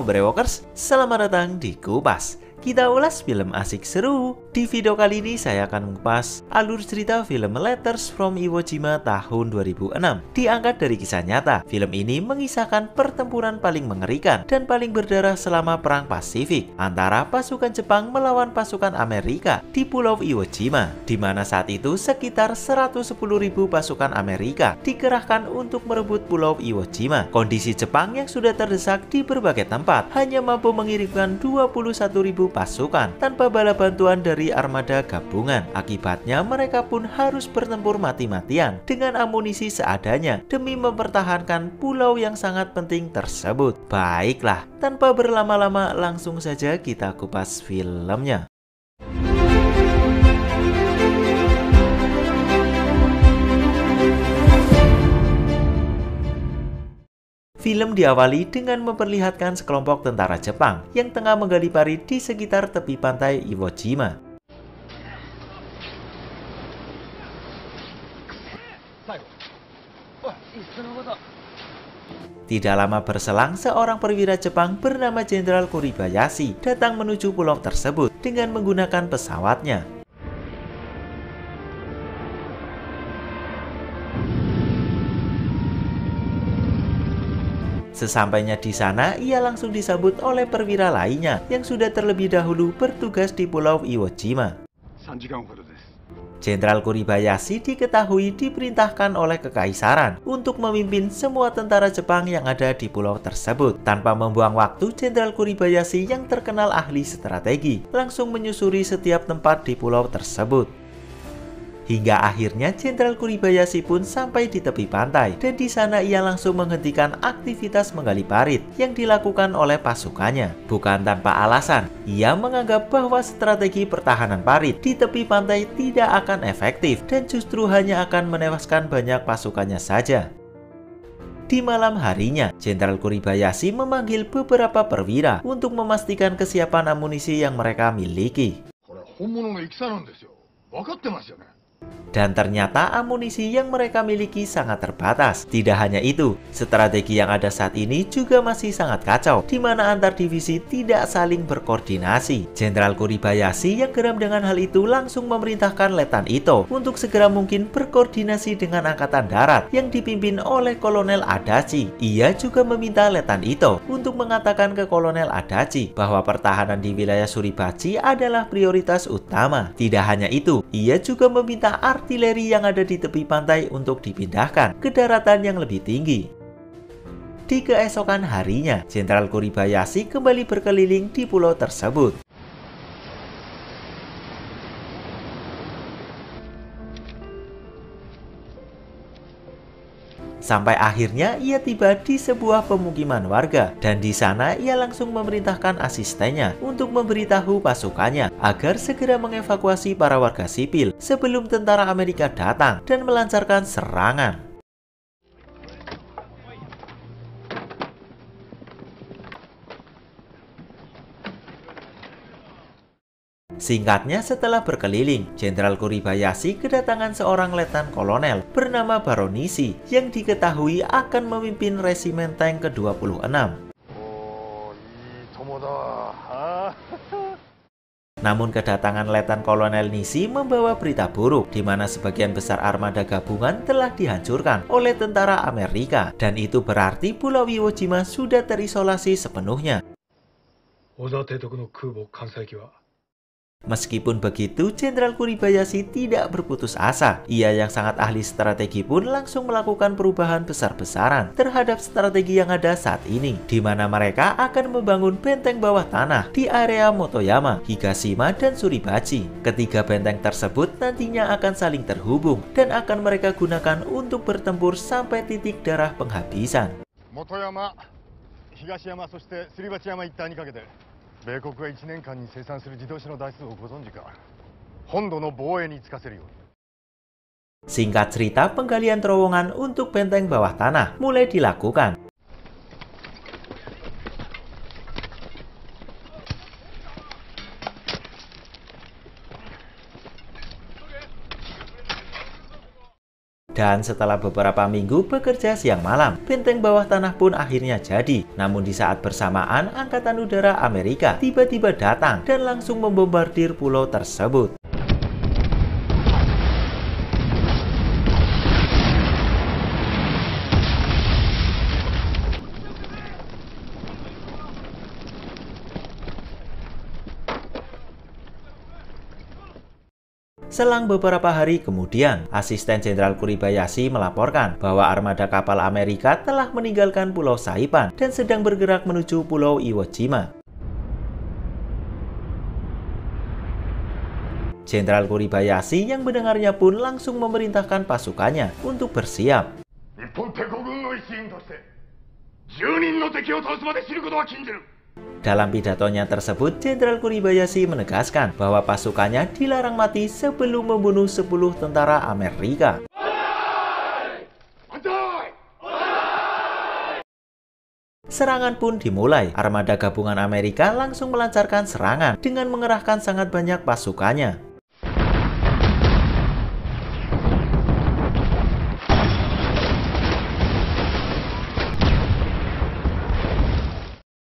Brewokers, selamat datang di Kupas. Kita ulas film asik seru. Di video kali ini saya akan mengupas alur cerita film Letters from Iwo Jima tahun 2006. Diangkat dari kisah nyata, film ini mengisahkan pertempuran paling mengerikan dan paling berdarah selama Perang Pasifik antara pasukan Jepang melawan pasukan Amerika di Pulau Iwo Jima, di mana saat itu sekitar 110.000 pasukan Amerika dikerahkan untuk merebut Pulau Iwo Jima. Kondisi Jepang yang sudah terdesak di berbagai tempat hanya mampu mengirimkan 21.000 pasukan tanpa bala bantuan dari armada gabungan. Akibatnya mereka pun harus bertempur mati-matian dengan amunisi seadanya demi mempertahankan pulau yang sangat penting tersebut. Baiklah, tanpa berlama-lama langsung saja kita kupas filmnya. Film diawali dengan memperlihatkan sekelompok tentara Jepang yang tengah menggali parit di sekitar tepi pantai Iwo Jima. Tidak lama berselang, seorang perwira Jepang bernama Jenderal Kuribayashi datang menuju pulau tersebut dengan menggunakan pesawatnya. Sesampainya di sana, ia langsung disambut oleh perwira lainnya yang sudah terlebih dahulu bertugas di Pulau Iwo Jima. Jenderal Kuribayashi diketahui diperintahkan oleh kekaisaran untuk memimpin semua tentara Jepang yang ada di pulau tersebut. Tanpa membuang waktu, Jenderal Kuribayashi yang terkenal ahli strategi langsung menyusuri setiap tempat di pulau tersebut. Hingga akhirnya Jenderal Kuribayashi pun sampai di tepi pantai, dan di sana ia langsung menghentikan aktivitas menggali parit yang dilakukan oleh pasukannya. Bukan tanpa alasan, ia menganggap bahwa strategi pertahanan parit di tepi pantai tidak akan efektif dan justru hanya akan menewaskan banyak pasukannya saja. Di malam harinya, Jenderal Kuribayashi memanggil beberapa perwira untuk memastikan kesiapan amunisi yang mereka miliki. Dan ternyata amunisi yang mereka miliki sangat terbatas. Tidak hanya itu, strategi yang ada saat ini juga masih sangat kacau, di mana antar divisi tidak saling berkoordinasi. Jenderal Kuribayashi yang geram dengan hal itu langsung memerintahkan Letnan Ito untuk segera mungkin berkoordinasi dengan Angkatan Darat yang dipimpin oleh Kolonel Adachi. Ia juga meminta Letnan Ito untuk mengatakan ke Kolonel Adachi bahwa pertahanan di wilayah Suribachi adalah prioritas utama. Tidak hanya itu, ia juga meminta artileri yang ada di tepi pantai untuk dipindahkan ke daratan yang lebih tinggi. Di keesokan harinya, Jenderal Kuribayashi kembali berkeliling di pulau tersebut. Sampai akhirnya ia tiba di sebuah pemukiman warga, dan di sana ia langsung memerintahkan asistennya untuk memberitahu pasukannya agar segera mengevakuasi para warga sipil sebelum tentara Amerika datang dan melancarkan serangan. Singkatnya, setelah berkeliling, Jenderal Kuribayashi kedatangan seorang letnan kolonel bernama Baronishi yang diketahui akan memimpin resimen tank ke-26. Namun kedatangan Letnan Kolonel Nishi membawa berita buruk, di mana sebagian besar armada gabungan telah dihancurkan oleh tentara Amerika, dan itu berarti Pulau Iwo Jima sudah terisolasi sepenuhnya. Meskipun begitu, Jenderal Kuribayashi tidak berputus asa. Ia yang sangat ahli strategi pun langsung melakukan perubahan besar-besaran terhadap strategi yang ada saat ini, di mana mereka akan membangun benteng bawah tanah di area Motoyama, Higashima, dan Suribachi. Ketiga benteng tersebut nantinya akan saling terhubung dan akan mereka gunakan untuk bertempur sampai titik darah penghabisan. Motoyama, Higashiyama, dan Suribachiyamaにかけて米国が1年間に生産する自動車の台数をご存知か。本土の防衛につかせるように。Singkat cerita, penggalian terowongan untuk benteng bawah tanah mulai dilakukan. Dan setelah beberapa minggu bekerja siang malam, benteng bawah tanah pun akhirnya jadi. Namun di saat bersamaan, Angkatan Udara Amerika tiba-tiba datang dan langsung membombardir pulau tersebut. Selang beberapa hari kemudian, Asisten Jenderal Kuribayashi melaporkan bahwa armada kapal Amerika telah meninggalkan Pulau Saipan dan sedang bergerak menuju Pulau Iwo Jima. Jenderal Kuribayashi yang mendengarnya pun langsung memerintahkan pasukannya untuk bersiap. Dalam pidatonya tersebut, Jenderal Kuribayashi menegaskan bahwa pasukannya dilarang mati sebelum membunuh 10 tentara Amerika. Serangan pun dimulai. Armada gabungan Amerika langsung melancarkan serangan dengan mengerahkan sangat banyak pasukannya.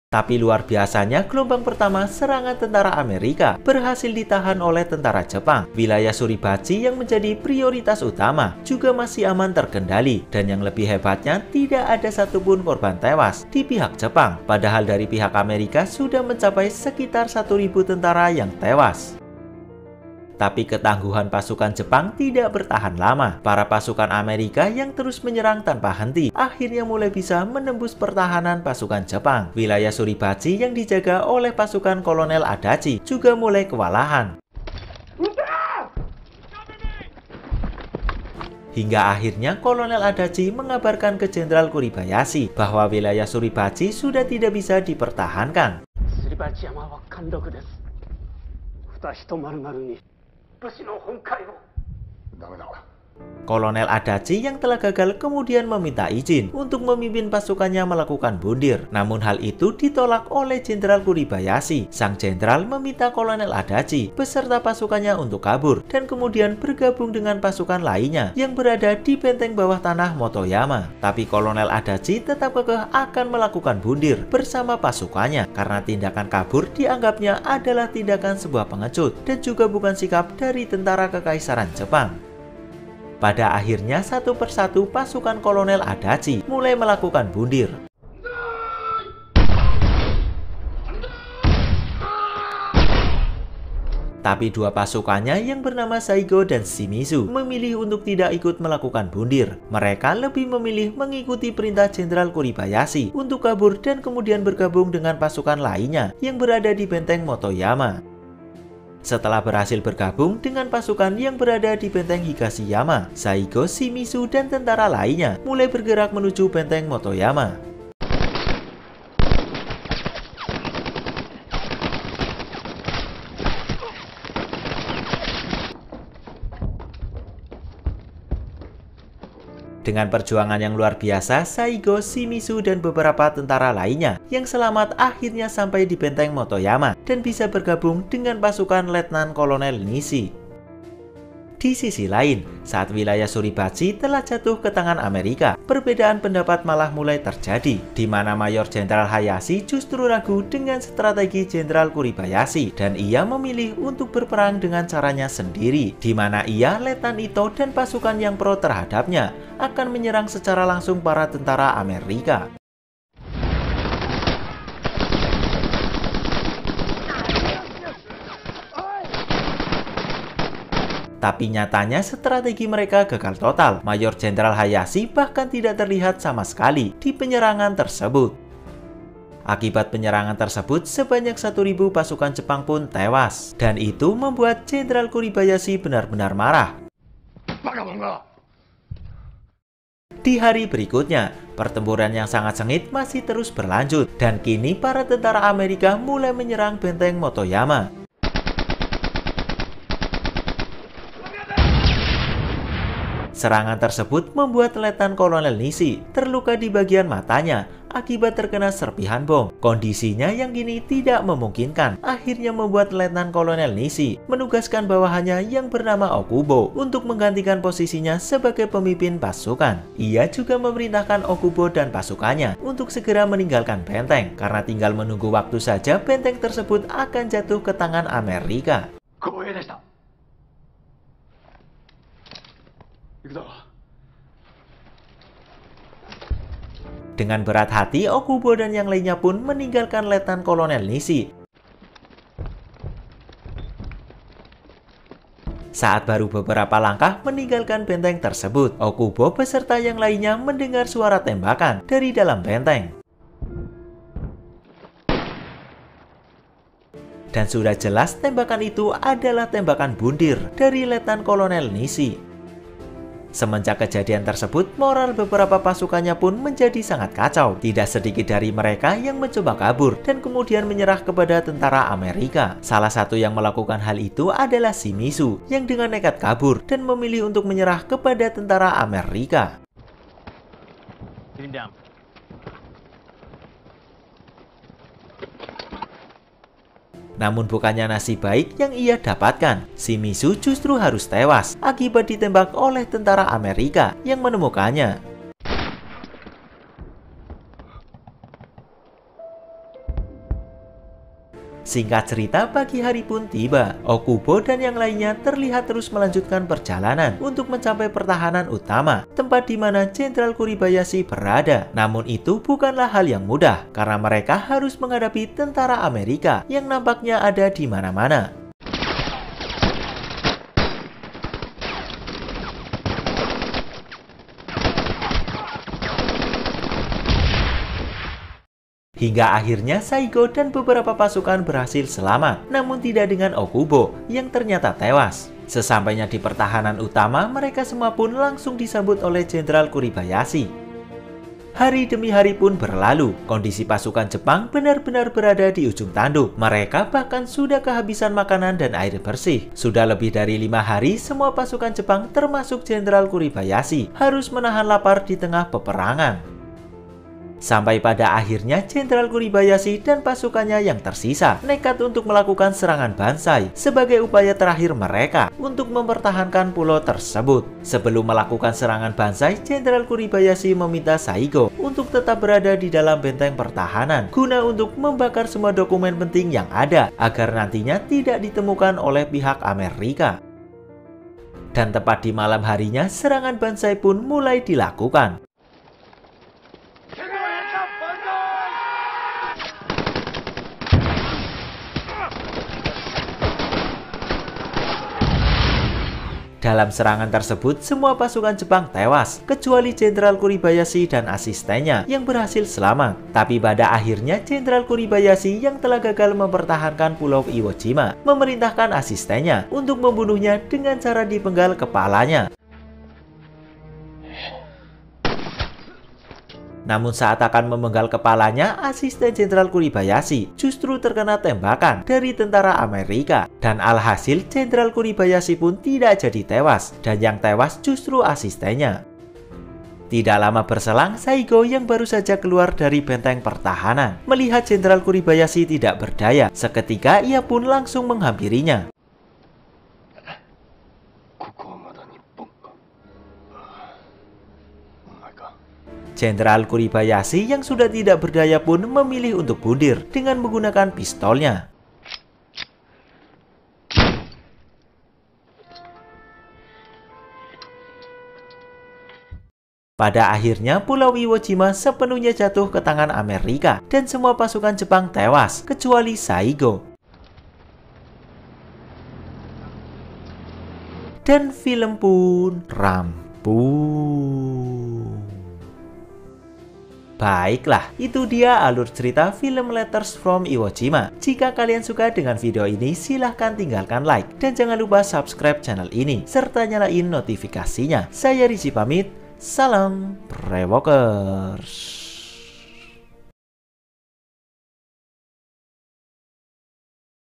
Tapi luar biasanya, gelombang pertama serangan tentara Amerika berhasil ditahan oleh tentara Jepang. Wilayah Suribachi yang menjadi prioritas utama juga masih aman terkendali. Dan yang lebih hebatnya, tidak ada satupun korban tewas di pihak Jepang. Padahal dari pihak Amerika sudah mencapai sekitar 1.000 tentara yang tewas. Tapi ketangguhan pasukan Jepang tidak bertahan lama. Para pasukan Amerika yang terus menyerang tanpa henti akhirnya mulai bisa menembus pertahanan pasukan Jepang. Wilayah Suribachi yang dijaga oleh pasukan Kolonel Adachi juga mulai kewalahan. Hingga akhirnya Kolonel Adachi mengabarkan ke Jenderal Kuribayashi bahwa wilayah Suribachi sudah tidak bisa dipertahankan. Kolonel Adachi yang telah gagal kemudian meminta izin untuk memimpin pasukannya melakukan bundir. Namun hal itu ditolak oleh Jenderal Kuribayashi. Sang jenderal meminta Kolonel Adachi beserta pasukannya untuk kabur dan kemudian bergabung dengan pasukan lainnya yang berada di benteng bawah tanah Motoyama. Tapi Kolonel Adachi tetap kekeh akan melakukan bundir bersama pasukannya karena tindakan kabur dianggapnya adalah tindakan sebuah pengecut dan juga bukan sikap dari tentara Kekaisaran Jepang. Pada akhirnya satu persatu pasukan Kolonel Adachi mulai melakukan bundir. Tapi dua pasukannya yang bernama Saigo dan Shimizu memilih untuk tidak ikut melakukan bundir. Mereka lebih memilih mengikuti perintah Jenderal Kuribayashi untuk kabur dan kemudian bergabung dengan pasukan lainnya yang berada di benteng Motoyama. Setelah berhasil bergabung dengan pasukan yang berada di benteng Higashiyama, Saigo, Shimizu, dan tentara lainnya mulai bergerak menuju benteng Motoyama. Dengan perjuangan yang luar biasa, Saigo, Shimizu, dan beberapa tentara lainnya yang selamat akhirnya sampai di benteng Motoyama dan bisa bergabung dengan pasukan Letnan Kolonel Nishi. Di sisi lain, saat wilayah Suribachi telah jatuh ke tangan Amerika, perbedaan pendapat malah mulai terjadi, di mana Mayor Jenderal Hayashi justru ragu dengan strategi Jenderal Kuribayashi dan ia memilih untuk berperang dengan caranya sendiri, di mana ia, Letnan Ito, dan pasukan yang pro terhadapnya akan menyerang secara langsung para tentara Amerika. Tapi nyatanya strategi mereka gagal total. Mayor Jenderal Hayashi bahkan tidak terlihat sama sekali di penyerangan tersebut. Akibat penyerangan tersebut, sebanyak 1.000 pasukan Jepang pun tewas. Dan itu membuat Jenderal Kuribayashi benar-benar marah. Di hari berikutnya, pertempuran yang sangat sengit masih terus berlanjut. Dan kini para tentara Amerika mulai menyerang benteng Motoyama. Serangan tersebut membuat Letnan Kolonel Nishi terluka di bagian matanya akibat terkena serpihan bom. Kondisinya yang kini tidak memungkinkan akhirnya membuat Letnan Kolonel Nishi menugaskan bawahannya yang bernama Okubo untuk menggantikan posisinya sebagai pemimpin pasukan. Ia juga memerintahkan Okubo dan pasukannya untuk segera meninggalkan benteng karena tinggal menunggu waktu saja benteng tersebut akan jatuh ke tangan Amerika. Dengan berat hati, Okubo dan yang lainnya pun meninggalkan Letnan Kolonel Nishi. Saat baru beberapa langkah meninggalkan benteng tersebut, Okubo beserta yang lainnya mendengar suara tembakan dari dalam benteng. Dan sudah jelas tembakan itu adalah tembakan bundir dari Letnan Kolonel Nishi. Semenjak kejadian tersebut, moral beberapa pasukannya pun menjadi sangat kacau. Tidak sedikit dari mereka yang mencoba kabur dan kemudian menyerah kepada tentara Amerika. Salah satu yang melakukan hal itu adalah Shimizu, yang dengan nekat kabur dan memilih untuk menyerah kepada tentara Amerika. Namun bukannya nasib baik yang ia dapatkan, Shimizu justru harus tewas akibat ditembak oleh tentara Amerika yang menemukannya. Singkat cerita, pagi hari pun tiba. Okubo dan yang lainnya terlihat terus melanjutkan perjalanan untuk mencapai pertahanan utama, tempat di mana Jenderal Kuribayashi berada. Namun itu bukanlah hal yang mudah, karena mereka harus menghadapi tentara Amerika yang nampaknya ada di mana-mana. Hingga akhirnya Saigo dan beberapa pasukan berhasil selamat, namun tidak dengan Okubo yang ternyata tewas. Sesampainya di pertahanan utama, mereka semua pun langsung disambut oleh Jenderal Kuribayashi. Hari demi hari pun berlalu, kondisi pasukan Jepang benar-benar berada di ujung tanduk. Mereka bahkan sudah kehabisan makanan dan air bersih. Sudah lebih dari 5 hari, semua pasukan Jepang termasuk Jenderal Kuribayashi harus menahan lapar di tengah peperangan. Sampai pada akhirnya Jenderal Kuribayashi dan pasukannya yang tersisa nekat untuk melakukan serangan Bansai sebagai upaya terakhir mereka untuk mempertahankan pulau tersebut. Sebelum melakukan serangan Bansai, Jenderal Kuribayashi meminta Saigo untuk tetap berada di dalam benteng pertahanan guna untuk membakar semua dokumen penting yang ada agar nantinya tidak ditemukan oleh pihak Amerika. Dan tepat di malam harinya, serangan Bansai pun mulai dilakukan. Dalam serangan tersebut, semua pasukan Jepang tewas, kecuali Jenderal Kuribayashi dan asistennya yang berhasil selamat. Tapi pada akhirnya, Jenderal Kuribayashi yang telah gagal mempertahankan Pulau Iwo Jima memerintahkan asistennya untuk membunuhnya dengan cara dipenggal kepalanya. Namun saat akan memenggal kepalanya, asisten Jenderal Kuribayashi justru terkena tembakan dari tentara Amerika. Dan alhasil Jenderal Kuribayashi pun tidak jadi tewas, dan yang tewas justru asistennya. Tidak lama berselang, Saigo yang baru saja keluar dari benteng pertahanan melihat Jenderal Kuribayashi tidak berdaya. Seketika ia pun langsung menghampirinya. Jenderal Kuribayashi yang sudah tidak berdaya pun memilih untuk bunuh dengan menggunakan pistolnya. Pada akhirnya Pulau Iwo Jima sepenuhnya jatuh ke tangan Amerika dan semua pasukan Jepang tewas kecuali Saigo. Dan film pun rampung. Baiklah, itu dia alur cerita film Letters from Iwo Jima. Jika kalian suka dengan video ini, silahkan tinggalkan like. Dan jangan lupa subscribe channel ini, serta nyalain notifikasinya. Saya Rizky pamit, salam Rewalkers.